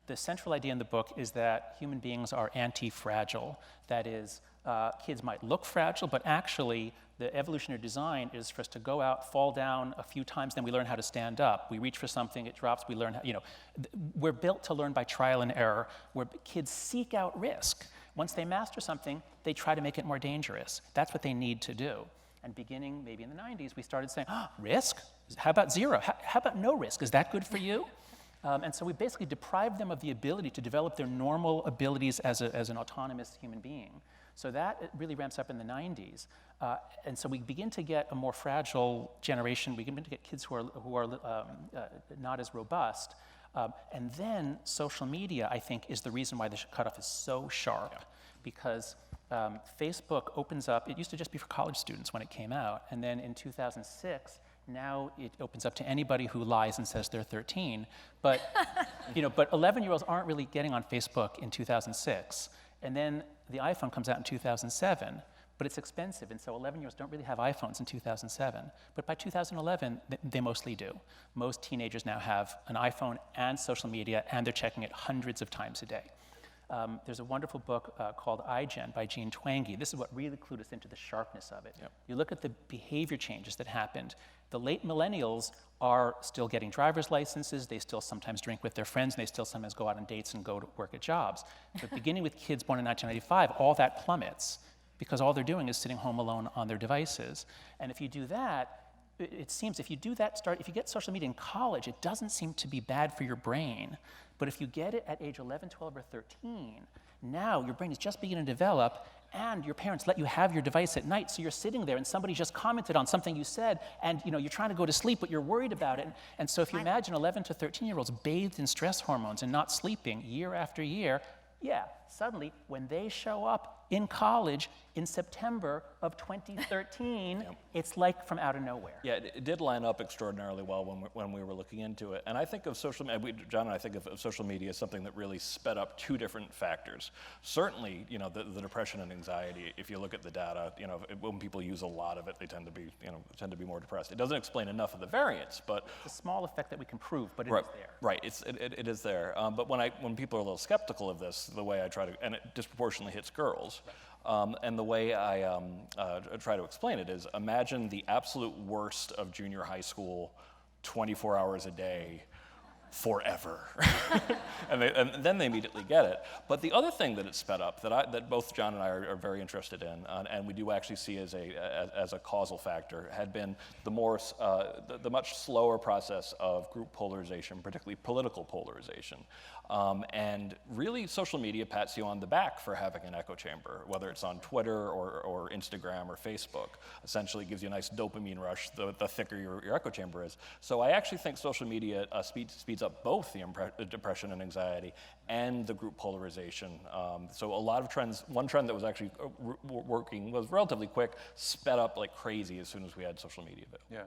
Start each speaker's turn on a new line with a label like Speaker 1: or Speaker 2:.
Speaker 1: The central idea in the book is that human beings are anti-fragile. That is, kids might look fragile, but actually the evolutionary design is for us to go out, fall down a few times, then we learn how to stand up. We reach for something, it drops, we learn how, we're built to learn by trial and error, where kids seek out risk. Once they master something, they try to make it more dangerous. That's what they need to do. And beginning maybe in the 90s, we started saying, risk? How about zero? How about no risk? Is that good for you? And so we basically deprived them of the ability to develop their normal abilities as an autonomous human being. So that really ramps up in the 90s. And so we begin to get a more fragile generation. We begin to get kids who are not as robust. And then social media, I think, is the reason why the cutoff is so sharp. Because Facebook opens up, it used to just be for college students when it came out. And then in 2006, now it opens up to anybody who lies and says they're 13. But, but 11-year-olds aren't really getting on Facebook in 2006. And then the iPhone comes out in 2007, but it's expensive. And so 11-year-olds don't really have iPhones in 2007. But by 2011, they mostly do. Most teenagers now have an iPhone and social media, and they're checking it hundreds of times a day. There's a wonderful book called iGen by Jean Twenge. This is what really clued us into the sharpness of it. Yep. You look at the behavior changes that happened. The late millennials are still getting driver's licenses. They still sometimes drink with their friends, and they still sometimes go out on dates and go to work at jobs. But beginning with kids born in 1995, all that plummets because all they're doing is sitting home alone on their devices. And if you do that, it seems if you do that, if you get social media in college, it doesn't seem to be bad for your brain. But if you get it at age 11, 12, or 13, now your brain is just beginning to develop, and your parents let you have your device at night, so you're sitting there and somebody just commented on something you said, and you're trying to go to sleep, but you're worried about it. And so if you imagine 11 to 13-year-olds bathed in stress hormones and not sleeping year after year, suddenly when they show up in college in September of 2013, it's like from out of nowhere.
Speaker 2: Yeah, it did line up extraordinarily well when we were looking into it. And I think of social media, John and I think of social media as something that really sped up two different factors. Certainly, the depression and anxiety, if you look at the data, when people use a lot of it, they tend to be more depressed. It doesn't explain enough of the variance, but
Speaker 1: it's a small effect that we can prove, but it is there.
Speaker 2: Right, it is there. But when people are a little skeptical of this, the way I try to, and it disproportionately hits girls, and the way I try to explain it is, imagine the absolute worst of junior high school, 24 hours a day, forever. and then they immediately get it. But the other thing that it sped up, that both John and I are very interested in, and we do actually see as a causal factor, had been the much slower process of group polarization, particularly political polarization. And really, social media pats you on the back for having an echo chamber, whether it's on Twitter or Instagram or Facebook. Essentially, it gives you a nice dopamine rush the thicker your echo chamber is. So I actually think social media speeds up both the depression and anxiety and the group polarization. So a lot of trends, one trend that was actually working was relatively quick, sped up like crazy as soon as we had social media.
Speaker 3: Yeah.